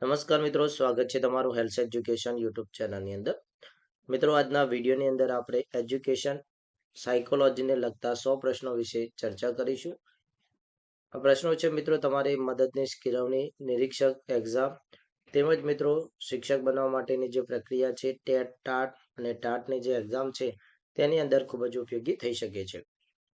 નમસ્કાર મિત્રો, સ્વાગત છે તમારું હેલ્થ એજ્યુકેશન યુટ્યુબ ચેનલની અંદર. મિત્રો, આજના વિડીયોની અંદર આપણે એજ્યુકેશન સાયકોલોજીને લગતા 100 પ્રશ્નો વિશે ચર્ચા કરીશું. આ પ્રશ્નો છે મિત્રો તમારી મદદની કેળવણી, નિરીક્ષક એક્ઝામ તેમજ મિત્રો શિક્ષક બનવા માટેની જે પ્રક્રિયા છે ટેટ ટાટ અને ટાટની જે એક્ઝામ છે તેની અંદર ખૂબ જ ઉપયોગી થઈ શકે છે.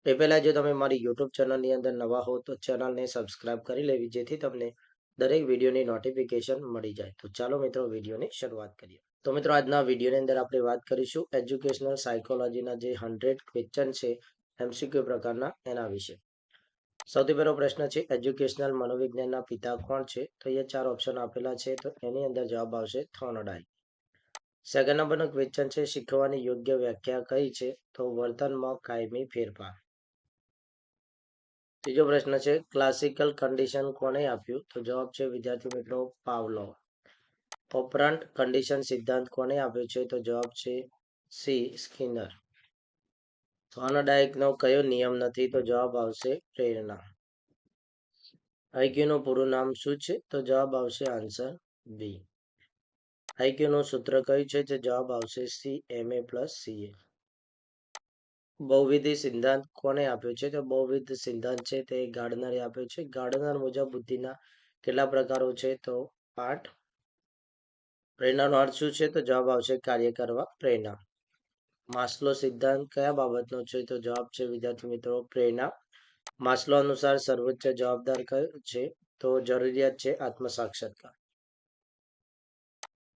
એ પહેલાં જો તમે મારી યુટ્યુબ ચેનલની અંદર નવા હો તો ચેનલને સબસ્ક્રાઇબ કરી લેવી, જેથી તમને દરેક વિડીયોની નોટિફિકેશન મળી જાય. તો ચાલો મિત્રો વિડીયોની શરૂઆત કરીએ. તો મિત્રો આજના વિડીયોની અંદર આપણે વાત કરીશું એજ્યુકેશનલ સાયકોલોજીના જે 100 ક્વેશ્ચન છે MCQ પ્રકારના એના વિશે. સૌથી પહેલો પ્રશ્ન છે એજ્યુકેશનલ મનોવિજ્ઞાનના પિતા કોણ છે? તો એ 4 ઓપ્શન આપેલા છે, તો એની અંદર જવાબ આવશે થોર્નડાઇક. સેકન્ડ નંબરનો ક્વેશ્ચન છે શીખવાની યોગ્ય વ્યાખ્યા કઈ છે? તો વર્તનમાં કાયમી ફેરફાર. ત્રીજો પ્રશ્ન છે ક્લાસિકલ કન્ડિશન કોણે આપ્યું? તો જવાબ છે વિદ્યાર્થી મિત્રો પાવલોવ. ઓપરન્ટ કન્ડિશન સિદ્ધાંત કોણે આપ્યો છે? તો જવાબ છે સી સ્કિનર. થોર્નડાઇકનો કયો નિયમ નથી? તો જવાબ આવશે પ્રેરણા. આઈક્યુ નું પૂરું નામ શું છે? તો જવાબ આવશે આન્સર બી. આઈક્યુ નું સૂત્ર કયું છે? તો જવાબ આવશે સી MA + CA. બહુવિધ સિદ્ધાંત કોને આપ્યો છે? તો બહુવિધ સિદ્ધાંત છે તે ગાર્ડનરે આપ્યો છે. ગાર્ડનર મુજબ બુદ્ધિના કેટલા પ્રકારો છે? તો 8. પ્રેરણાનો અર્થ શું છે? તો જવાબ આવશે કાર્ય કરવા પ્રેરણા. માસ્લો સિદ્ધાંત કયા બાબતનો છે? તો જવાબ છે વિદ્યાર્થી મિત્રો પ્રેરણા. માસ્લો અનુસાર સર્વોચ્ચ જવાબદાર કયો છે? તો જરૂરિયાત છે આત્મસાક્ષાત્કાર.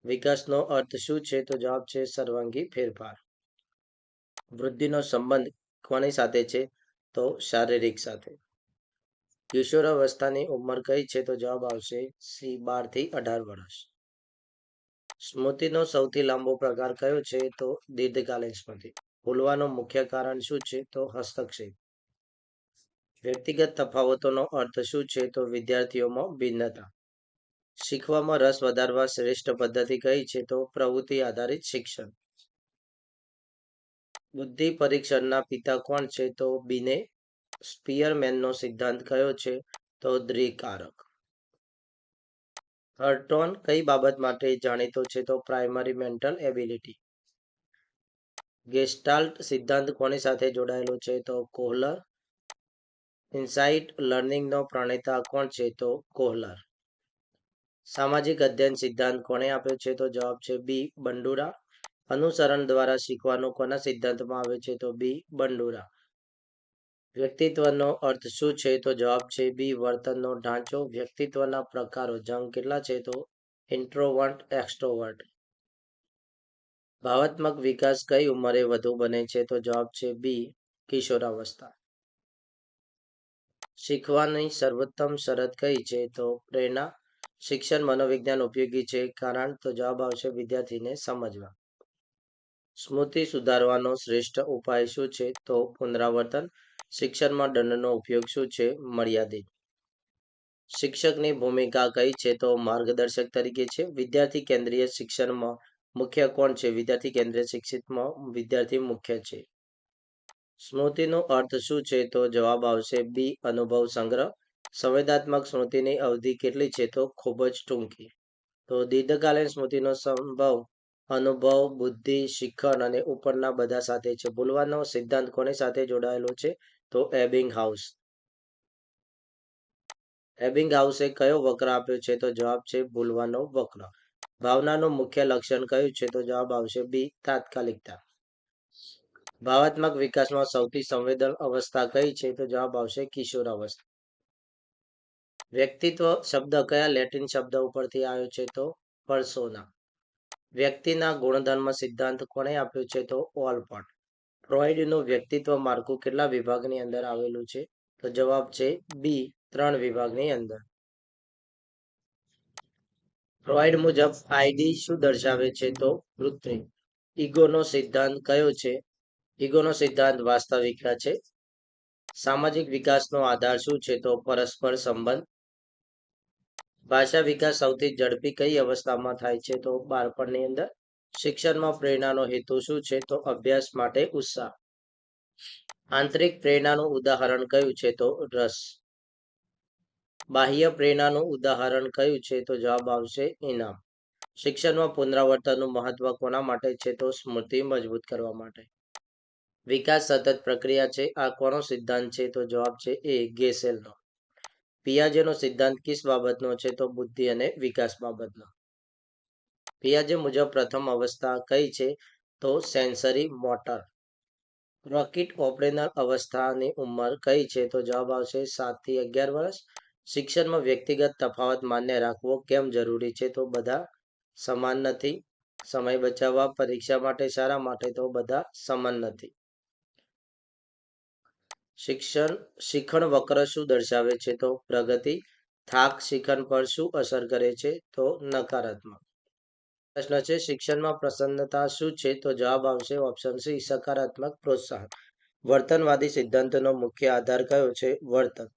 વિકાસનો અર્થ શું છે? તો જવાબ છે સર્વાંગી ફેરફાર. વૃદ્ધિનો સંબંધ કોની સાથે છે? તો શારીરિક સાથે. કિશોરાવસ્થાની ઉંમર કઈ છે? તો જવાબ આવશે સી 12 થી 18 વર્ષ. સ્મૃતિનો સૌથી લાંબો પ્રકાર કયો છે? તો દીર્ઘકાલીન સ્મૃતિ. ભૂલવાનું મુખ્ય કારણ શું છે? તો હસ્તક્ષેપ. વ્યક્તિગત તફાવતોનો અર્થ શું છે? તો વિદ્યાર્થીઓમાં ભિન્નતા. શીખવામાં રસ વધારવા શ્રેષ્ઠ પદ્ધતિ કઈ છે? તો પ્રવૃત્તિ આધારિત શિક્ષણ. બુદ્ધિ પરીક્ષણના પિતા કોણ છે? તો બીને. સ્પિયરમેનનો સિદ્ધાંત કયો છે? તો દ્વિકારક. હર્ટોન કઈ બાબત માટે જાણીતો છે? તો પ્રાઇમરી મેન્ટલ એબિલિટી. ગેસ્ટાલ્ટ સિદ્ધાંત કોની સાથે જોડાયેલો છે? તો કોહલર. ઇનસાઇટ લર્નિંગનો પ્રણેતા કોણ છે? તો કોહલર. સામાજિક અધ્યયન સિદ્ધાંત કોણે આપ્યો છે? તો જવાબ છે બી બંડુરા. અનુસરણ દ્વારા શીખવાનું કોના સિદ્ધાંતમાં આવે છે? તો બી બંડુરા. વ્યક્તિત્વનો અર્થ શું છે? તો જવાબ છે બી વર્તનનો ઢાંચો. વ્યક્તિત્વના પ્રકારો જંગ કેટલા છે? તો ઇન્ટ્રોવર્ટ, એક્સ્ટ્રોવર્ટ. ભાવાત્મક વિકાસ કઈ ઉંમરે વધુ બને છે? તો જવાબ છે બી કિશોરાવસ્થા. શીખવાની સર્વોત્તમ શરત કઈ છે? તો પ્રેરણા. શિક્ષણ મનોવિજ્ઞાન ઉપયોગી છે કારણ? તો જવાબ આવશે વિદ્યાર્થીને સમજવા. સ્મૃતિ સુધારવાનો શ્રેષ્ઠ ઉપાય શું છે? તો પુનરાવર્તન. શિક્ષણમાં દંડનો ઉપયોગ શું છે? મર્યાદિત. શિક્ષકની ભૂમિકા કઈ છે? તો માર્ગદર્શક તરીકે છે. વિદ્યાર્થી કેન્દ્રીય શિક્ષણમાં મુખ્ય કોણ છે? વિદ્યાર્થી કેન્દ્રીય શિક્ષિતમાં વિદ્યાર્થી મુખ્ય છે. સ્મૃતિનો અર્થ શું છે? તો જવાબ આવશે બી અનુભવ સંગ્રહ. સંવેદનાત્મક સ્મૃતિની અવધિ કેટલી છે? તો ખૂબ જ ટૂંકી. તો દીર્ઘકાલીન સ્મૃતિનો સંભવ અનુભવ, બુદ્ધિ, શિક્ષણ અને ઉપરના બધા સાથે છે. ભૂલવાનો સિદ્ધાંત કોની સાથે જોડાયેલો છે? તો એબિંગહાઉસ. એબિંગહાઉસે કયો વક્ર આપ્યો છે? તો જવાબ છે ભૂલવાનો વક્ર. ભાવનાનું મુખ્ય લક્ષણ કયું છે? તો જવાબ આવશે બી તાત્કાલિકતા. ભાવાત્મક વિકાસમાં સૌથી સંવેદન અવસ્થા કઈ છે? તો જવાબ આવશે કિશોરાવસ્થા. વ્યક્તિત્વ શબ્દ કયા લેટિન શબ્દ ઉપરથી આવ્યો છે? તો પર્સોના. વ્યક્તિના ગુણધર્મ સિદ્ધાંત કોણે આપ્યો છે? તો ઓલપોર્ટ. ફ્રોઇડનું વ્યક્તિત્વ માળખું કેટલા વિભાગની અંદર આવેલું છે? તો જવાબ છે બી 3 વિભાગની અંદર. ફ્રોઇડ મુજબ આઈડી શું દર્શાવે છે? તો કૃત્રિમ. ઈગોનો સિદ્ધાંત કયો છે? ઈગોનો સિદ્ધાંત વાસ્તવિકતા છે. સામાજિક વિકાસનો આધાર શું છે? તો પરસ્પર સંબંધ. ભાષા વિકાસ સૌથી ઝડપી કઈ અવસ્થામાં થાય છે? તો બાળપણની અંદર. શિક્ષણમાં પ્રેરણાનો હેતુ શું છે? તો અભ્યાસ માટે ઉત્સાહ. આંતરિક પ્રેરણાનું ઉદાહરણ કયું છે? તો રસ. બાહ્ય પ્રેરણાનું ઉદાહરણ કયું છે? તો જવાબ આવશે ઇનામ. શિક્ષણમાં પુનરાવર્તનનું મહત્વ કોના માટે છે? તો સ્મૃતિ મજબૂત કરવા માટે. વિકાસ સતત પ્રક્રિયા છે, આ કોનો સિદ્ધાંત છે? તો જવાબ છે એ ગેસેલનો. પિયાજેનો સિદ્ધાંત કિસ બાબતનો છે? તો બુદ્ધિ અને વિકાસ બાબતનો. પિયાજે મુજબ પ્રથમ અવસ્થા કઈ છે? તો સેન્સરી મોટર. રોકિટ ઓપરેશનલ અવસ્થાની ઉંમર કઈ છે? તો જવાબ આવશે 7 થી 11 વર્ષ. શિક્ષણમાં વ્યક્તિગત તફાવત માન્ય રાખવો કેમ જરૂરી છે? તો બધા સમાન નથી. સમય બચાવવા, પરીક્ષા માટે, શાળા માટે. તો બધા સમાન નથી. શિખણ વક્ર શું દર્શાવે છે? તો પ્રગતિ. થાક શિખણ પર શું અસર કરે છે? તો નકારાત્મક. પ્રશ્ન છે, શિક્ષણમાં પ્રસન્નતા શું છે? તો જવાબ આવશે ઓપ્શન સી સકારાત્મક પ્રોત્સાહન. વર્તનવાદી સિદ્ધાંતનો મુખ્ય આધાર કયો છે? વર્તન.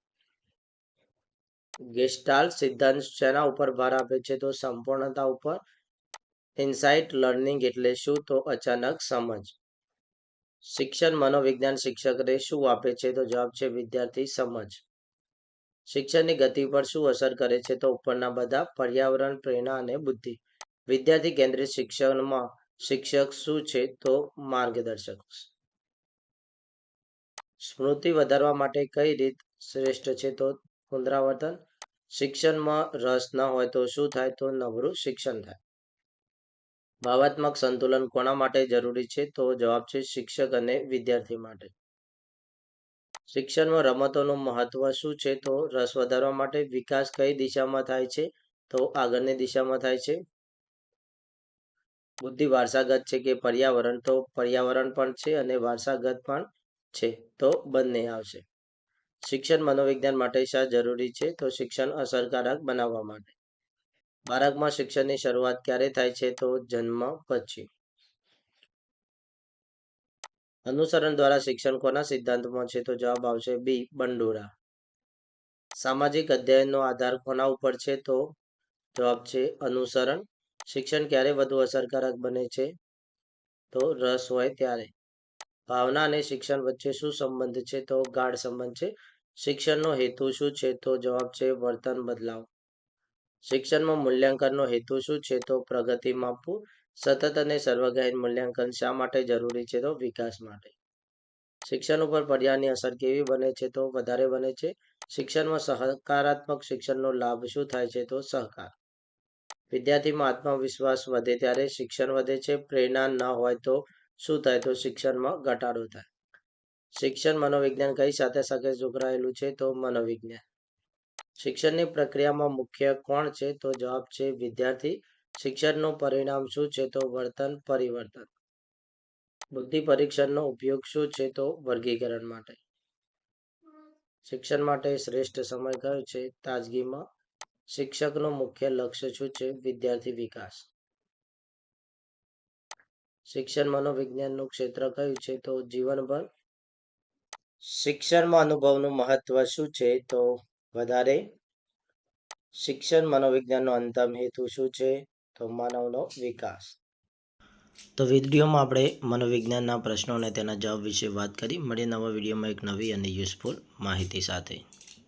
ગેસ્ટાલ્ટ સિદ્ધાંત શેના ઉપર ભાર આપે છે? તો સંપૂર્ણતા ઉપર. ઇનસાઇટ લર્નિંગ એટલે શું? તો અચાનક સમજ. શિક્ષણ મનોવિજ્ઞાન શિક્ષકને શું આપે છે? તો જવાબ છે વિદ્યાર્થી સમજ. શિક્ષણની ગતિ પર શું અસર કરે છે? તો ઉપરના બધા. પર્યાવરણ, પ્રેરણા અને બુદ્ધિ. વિદ્યાર્થી કેન્દ્રિત શિક્ષણમાં શિક્ષક શું છે? તો માર્ગદર્શક. સ્મૃતિ વધારવા માટે કઈ રીત શ્રેષ્ઠ છે? તો પુનરાવર્તન. શિક્ષણમાં રસ ન હોય તો શું થાય? તો નબળું શિક્ષણ થાય. ભાવાત્મક સંતુલન કોના માટે જરૂરી છે? તો જવાબ છે શિક્ષક અને વિદ્યાર્થી માટે. શિક્ષણમાં રમતોનું મહત્વ શું છે? તો રસ વધારવા માટે. વિકાસ કઈ દિશામાં થાય છે? તો આગળની દિશામાં થાય છે. બુદ્ધિ વારસાગત છે કે પર્યાવરણ? તો પર્યાવરણ પણ છે અને વારસાગત પણ છે. તો બંને આવશે. શિક્ષણ મનોવિજ્ઞાન માટે શા જરૂરી છે? તો શિક્ષણ અસરકારક બનાવવા માટે. બાળકમાં શિક્ષણની શરૂઆત ક્યારે થાય છે? તો જન્મ પછી. અનુસરણ દ્વારા શિક્ષણ કોના સિદ્ધાંતમાં છે? તો જવાબ આવશે બી બંડુરા. સામાજિક અધ્યયનનો આધાર કોના ઉપર છે? તો જવાબ છે અનુસરણ. શિક્ષણ ક્યારે વધુ અસરકારક બને છે? તો રસ હોય ત્યારે. ભાવના અને શિક્ષણ વચ્ચે શું સંબંધ છે? તો ગાઢ સંબંધ છે. શિક્ષણનો હેતુ શું છે? તો જવાબ છે વર્તન બદલાવ. શિક્ષણમાં મૂલ્યાંકનનો હેતુ શું છે? તો પ્રગતિ માપવું. સતત અને સર્વગ્રાહી મૂલ્યાંકન શા માટે જરૂરી છે? તો વિકાસ માટે. શિક્ષણ ઉપર પર્યાવરણની અસર કેવી બને છે? તો વધારે બને છે. શિક્ષણમાં સકારાત્મક શિક્ષણનો લાભ શું થાય છે? તો સહકાર. વિદ્યાર્થીમાં આત્મવિશ્વાસ વધે ત્યારે શિક્ષણ વધે છે. પ્રેરણા ન હોય તો શું થાય? તો શિક્ષણમાં ઘટાડો થાય. શિક્ષણ મનોવિજ્ઞાન કઈ સાથે સાથે જોડાયેલું છે? તો મનોવિજ્ઞાન. શિક્ષણની પ્રક્રિયામાં મુખ્ય કોણ છે? તો જવાબ છે વિદ્યાર્થી. શિક્ષણનું પરિણામ શું છે? તો વર્તન પરિવર્તન. બુદ્ધિ પરીક્ષણનો ઉપયોગ શું છે? તો વર્ગીકરણ માટે. શિક્ષણ માટે શ્રેષ્ઠ સમય કયો છે? તાજગીમાં. શિક્ષકનું મુખ્ય લક્ષ્ય શું છે? વિદ્યાર્થી વિકાસ. શિક્ષણ મનોવિજ્ઞાનનું ક્ષેત્ર કયું છે? તો જીવનભર. શિક્ષણમાં અનુભવનું મહત્વ શું છે? તો વધારે. શિક્ષણ મનોવિજ્ઞાનનો અંતિમ હેતુ શું છે? તો માનવનો વિકાસ. તો વિડીયોમાં આપણે મનોવિજ્ઞાનના પ્રશ્નો અને તેના જવાબ વિશે વાત કરી. મળીએ નવા વિડીયોમાં એક નવી અને યુઝફુલ માહિતી સાથે.